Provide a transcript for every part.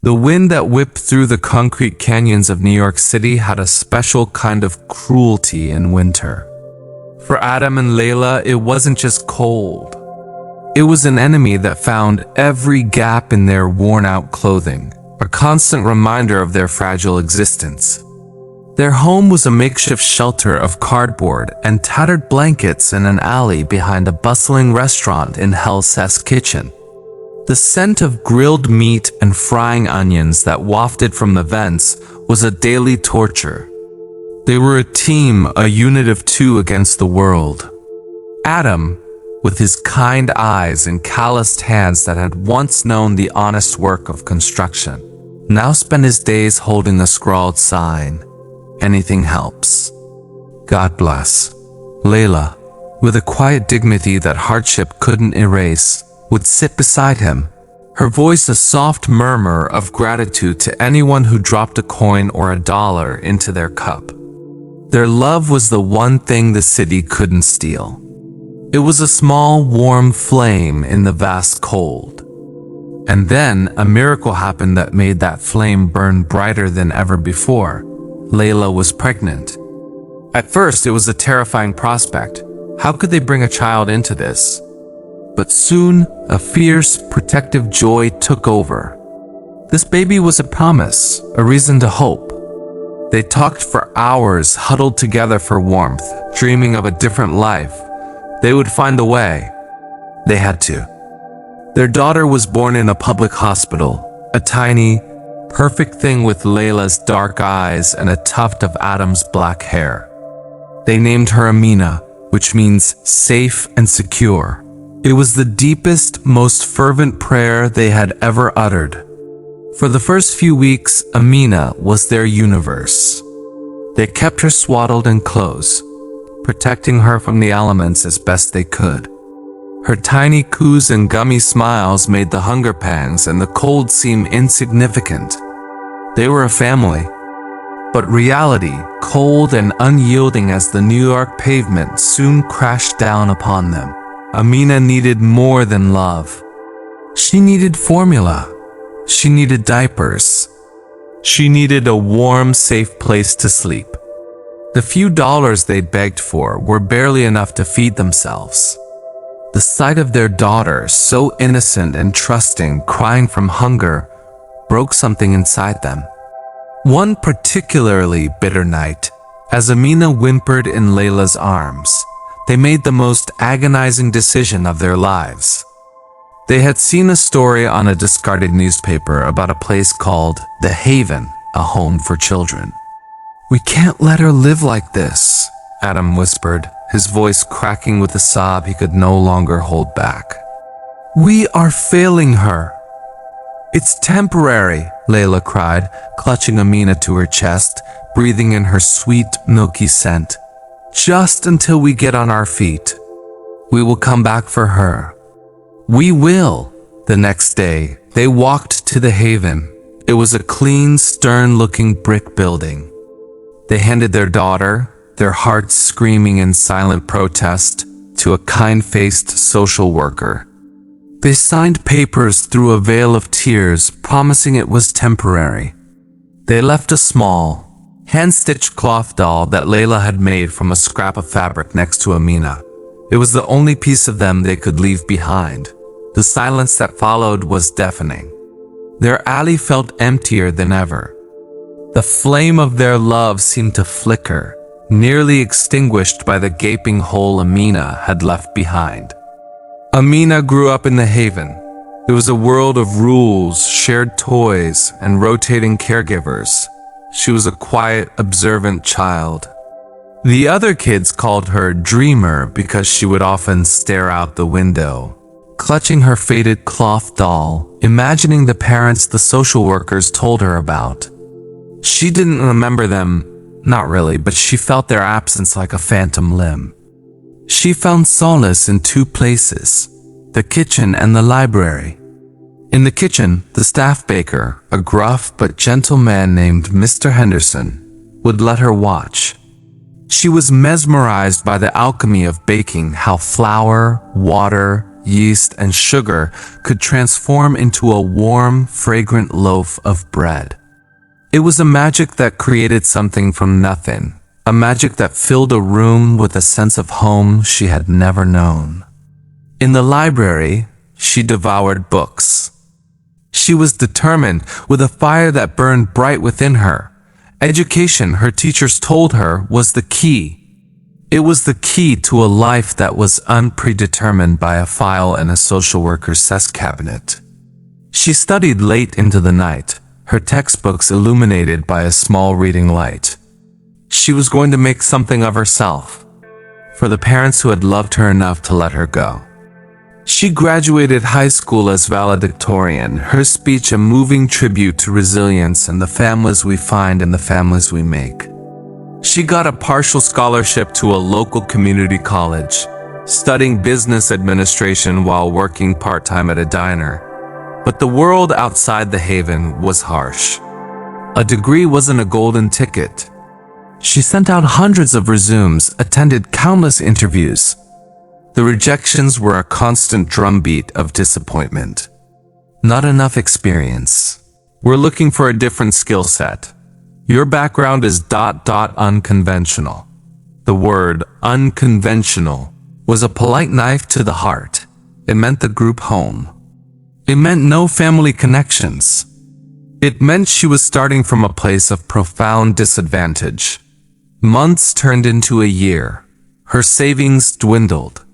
The wind that whipped through the concrete canyons of New York City had a special kind of cruelty in winter. For Adam and Layla, it wasn't just cold. It was an enemy that found every gap in their worn-out clothing, a constant reminder of their fragile existence. Their home was a makeshift shelter of cardboard and tattered blankets in an alley behind a bustling restaurant in Hell's Kitchen. The scent of grilled meat and frying onions that wafted from the vents was a daily torture. They were a team, a unit of two against the world. Adam, with his kind eyes and calloused hands that had once known the honest work of construction, now spent his days holding the scrawled sign, "Anything helps." God bless. Layla, with a quiet dignity that hardship couldn't erase, would sit beside him, her voice a soft murmur of gratitude to anyone who dropped a coin or a dollar into their cup. Their love was the one thing the city couldn't steal. It was a small, warm flame in the vast cold. And then a miracle happened that made that flame burn brighter than ever before. Layla was pregnant. At first, it was a terrifying prospect. How could they bring a child into this? But soon, a fierce, protective joy took over. This baby was a promise, a reason to hope. They talked for hours, huddled together for warmth, dreaming of a different life. They would find a way. They had to. Their daughter was born in a public hospital, a tiny, perfect thing with Layla's dark eyes and a tuft of Adam's black hair. They named her Amina, which means safe and secure. It was the deepest, most fervent prayer they had ever uttered. For the first few weeks, Amina was their universe. They kept her swaddled in clothes, protecting her from the elements as best they could. Her tiny coos and gummy smiles made the hunger pangs and the cold seem insignificant. They were a family. But reality, cold and unyielding as the New York pavement, soon crashed down upon them. Amina needed more than love. She needed formula. She needed diapers. She needed a warm, safe place to sleep. The few dollars they'd begged for were barely enough to feed themselves. The sight of their daughter, so innocent and trusting, crying from hunger, broke something inside them. One particularly bitter night, as Amina whimpered in Layla's arms, they made the most agonizing decision of their lives. They had seen a story on a discarded newspaper about a place called The Haven, a home for children. "We can't let her live like this," Adam whispered, his voice cracking with a sob he could no longer hold back. "We are failing her." "It's temporary," Layla cried, clutching Amina to her chest, breathing in her sweet, milky scent. "Just until we get on our feet. We will come back for her." "We will." The next day, they walked to the Haven. It was a clean, stern-looking brick building. They handed their daughter, their hearts screaming in silent protest, to a kind-faced social worker. They signed papers through a veil of tears, promising it was temporary. They left a small, hand-stitched cloth doll that Layla had made from a scrap of fabric next to Amina. It was the only piece of them they could leave behind. The silence that followed was deafening. Their alley felt emptier than ever. The flame of their love seemed to flicker, nearly extinguished by the gaping hole Amina had left behind. Amina grew up in the Haven. It was a world of rules, shared toys, and rotating caregivers. She was a quiet, observant child. The other kids called her Dreamer because she would often stare out the window, clutching her faded cloth doll, imagining the parents the social workers told her about. She didn't remember them, not really, but she felt their absence like a phantom limb. She found solace in two places, the kitchen and the library. In the kitchen, the staff baker, a gruff but gentle man named Mr. Henderson, would let her watch. She was mesmerized by the alchemy of baking, how flour, water, yeast, and sugar could transform into a warm, fragrant loaf of bread. It was a magic that created something from nothing, a magic that filled a room with a sense of home she had never known. In the library, she devoured books. She was determined, with a fire that burned bright within her. Education, her teachers told her, was the key. It was the key to a life that was unpredetermined by a file in a social worker's desk cabinet. She studied late into the night, her textbooks illuminated by a small reading light. She was going to make something of herself, for the parents who had loved her enough to let her go. She graduated high school as valedictorian, her speech a moving tribute to resilience and the families we find in the families we make. She got a partial scholarship to a local community college, studying business administration while working part-time at a diner. But the world outside the haven was harsh. A degree wasn't a golden ticket. She sent out hundreds of resumes, attended countless interviews. The rejections were a constant drumbeat of disappointment. Not enough experience. We're looking for a different skill set. Your background is ... unconventional. The word unconventional was a polite knife to the heart. It meant the group home. It meant no family connections. It meant she was starting from a place of profound disadvantage. Months turned into a year. Her savings dwindled.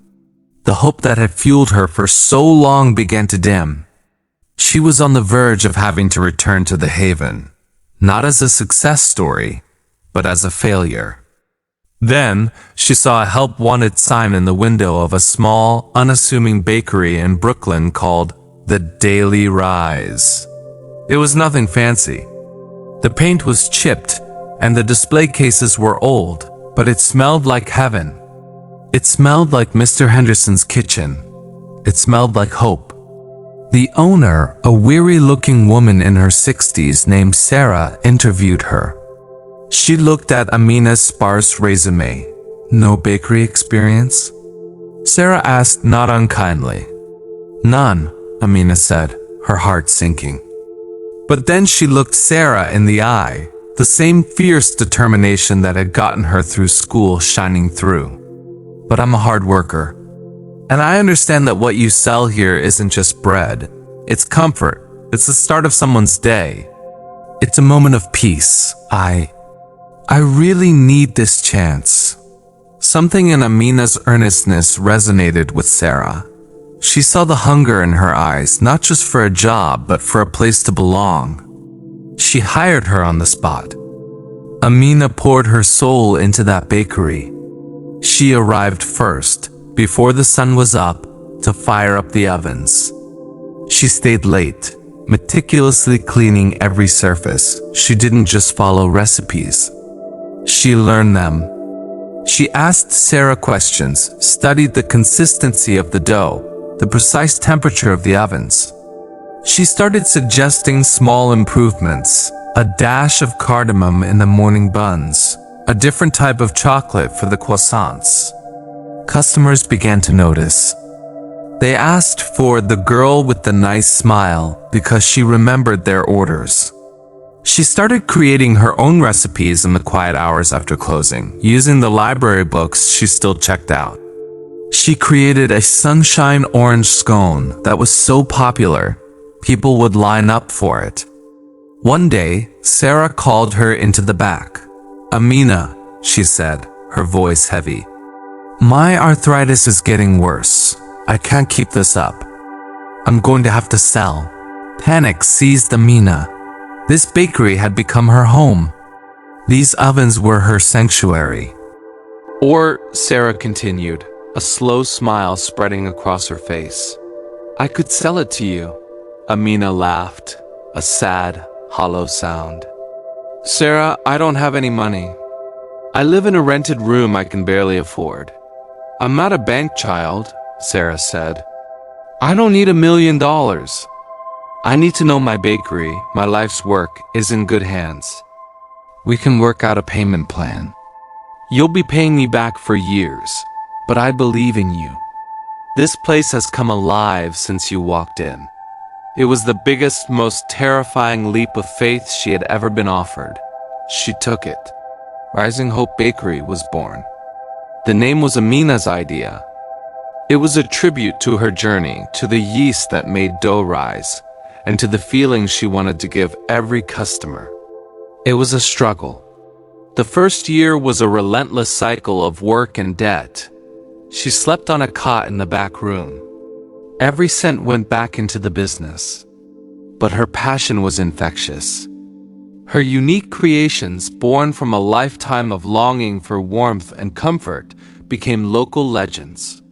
The hope that had fueled her for so long began to dim. She was on the verge of having to return to the haven, not as a success story, but as a failure. Then, she saw a help-wanted sign in the window of a small, unassuming bakery in Brooklyn called The Daily Rise. It was nothing fancy. The paint was chipped, and the display cases were old, but it smelled like heaven. It smelled like Mr. Henderson's kitchen. It smelled like hope. The owner, a weary-looking woman in her 60s named Sarah, interviewed her. She looked at Amina's sparse resume. No bakery experience? Sarah asked, not unkindly. None, Amina said, her heart sinking. But then she looked Sarah in the eye, the same fierce determination that had gotten her through school shining through. But I'm a hard worker. And I understand that what you sell here isn't just bread. It's comfort. It's the start of someone's day. It's a moment of peace. I really need this chance. Something in Amina's earnestness resonated with Sarah. She saw the hunger in her eyes, not just for a job, but for a place to belong. She hired her on the spot. Amina poured her soul into that bakery. She arrived first, before the sun was up, to fire up the ovens. She stayed late, meticulously cleaning every surface. She didn't just follow recipes. She learned them. She asked Sarah questions, studied the consistency of the dough, the precise temperature of the ovens. She started suggesting small improvements, a dash of cardamom in the morning buns, a different type of chocolate for the croissants. Customers began to notice. They asked for the girl with the nice smile because she remembered their orders. She started creating her own recipes in the quiet hours after closing, using the library books she still checked out. She created a sunshine orange scone that was so popular, people would line up for it. One day, Sarah called her into the back. Amina, she said, her voice heavy. My arthritis is getting worse. I can't keep this up. I'm going to have to sell. Panic seized Amina. This bakery had become her home. These ovens were her sanctuary. Or, Sarah continued, a slow smile spreading across her face. I could sell it to you. Amina laughed, a sad, hollow sound. Sarah, I don't have any money. I live in a rented room I can barely afford. I'm not a bank child, Sarah said. I don't need $1 million. I need to know my bakery, my life's work, is in good hands. We can work out a payment plan. You'll be paying me back for years, but I believe in you. This place has come alive since you walked in. It was the biggest, most terrifying leap of faith she had ever been offered. She took it. Rising Hope Bakery was born. The name was Amina's idea. It was a tribute to her journey, to the yeast that made dough rise, and to the feeling she wanted to give every customer. It was a struggle. The first year was a relentless cycle of work and debt. She slept on a cot in the back room. Every cent went back into the business. But her passion was infectious. Her unique creations, born from a lifetime of longing for warmth and comfort, became local legends.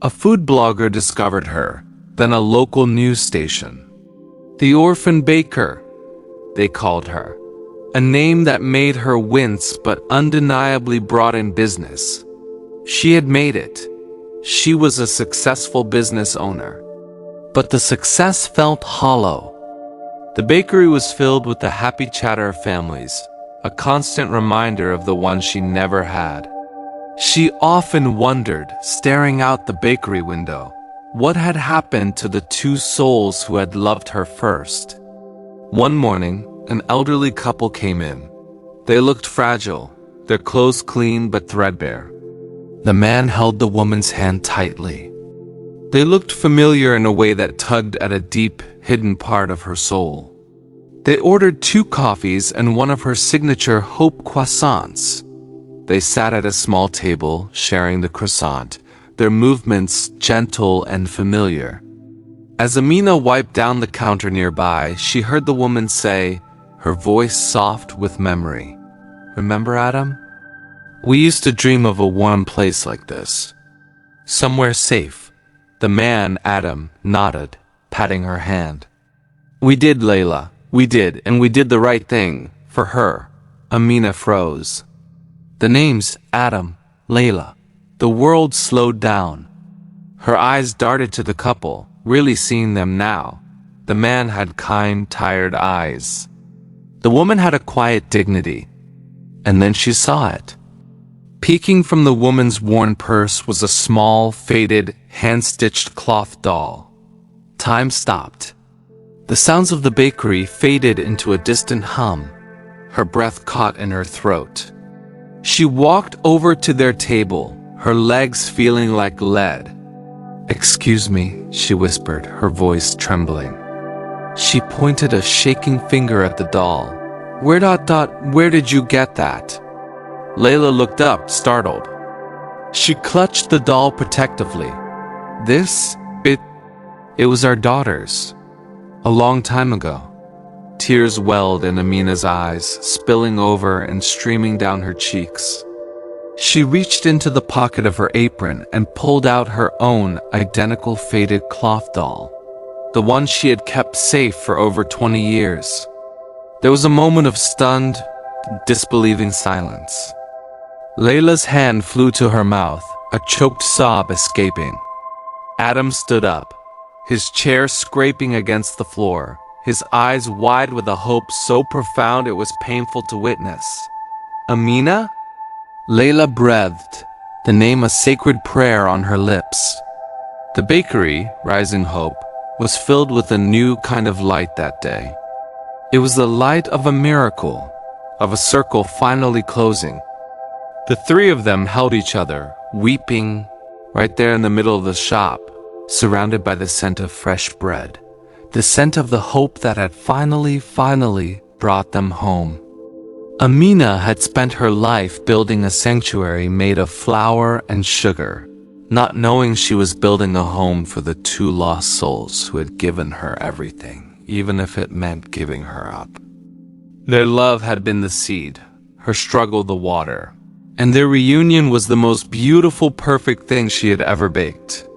A food blogger discovered her, then a local news station. The Orphan Baker, they called her. A name that made her wince but undeniably brought in business. She had made it. She was a successful business owner. But the success felt hollow. The bakery was filled with the happy chatter of families, a constant reminder of the one she never had. She often wondered, staring out the bakery window, what had happened to the two souls who had loved her first. One morning, an elderly couple came in. They looked fragile, their clothes clean but threadbare. The man held the woman's hand tightly. They looked familiar in a way that tugged at a deep, hidden part of her soul. They ordered 2 coffees and one of her signature Hope croissants. They sat at a small table, sharing the croissant, their movements gentle and familiar. As Amina wiped down the counter nearby, she heard the woman say, her voice soft with memory, "Remember, Adam? We used to dream of a warm place like this. Somewhere safe." The man, Adam, nodded, patting her hand. "We did, Layla. We did, and we did the right thing. For her." Amina froze. The names, Adam, Layla. The world slowed down. Her eyes darted to the couple, really seeing them now. The man had kind, tired eyes. The woman had a quiet dignity. And then she saw it. Peeking from the woman's worn purse was a small, faded, hand-stitched cloth doll. Time stopped. The sounds of the bakery faded into a distant hum. Her breath caught in her throat. She walked over to their table, her legs feeling like lead. "Excuse me," she whispered, her voice trembling. She pointed a shaking finger at the doll. Where did you get that?" Layla looked up, startled. She clutched the doll protectively. It was our daughter's. A long time ago." Tears welled in Amina's eyes, spilling over and streaming down her cheeks. She reached into the pocket of her apron and pulled out her own identical faded cloth doll, the one she had kept safe for over 20 years. There was a moment of stunned, disbelieving silence. Layla's hand flew to her mouth, a choked sob escaping. Adam stood up, his chair scraping against the floor, his eyes wide with a hope so profound it was painful to witness. "Amina?" Layla breathed, the name a sacred prayer on her lips. The bakery, Rising Hope, was filled with a new kind of light that day. It was the light of a miracle, of a circle finally closing. The 3 of them held each other, weeping, right there in the middle of the shop, surrounded by the scent of fresh bread, the scent of the hope that had finally brought them home. Amina had spent her life building a sanctuary made of flour and sugar, not knowing she was building a home for the 2 lost souls who had given her everything, even if it meant giving her up. Their love had been the seed, her struggle the water, and their reunion was the most beautiful, perfect thing she had ever baked.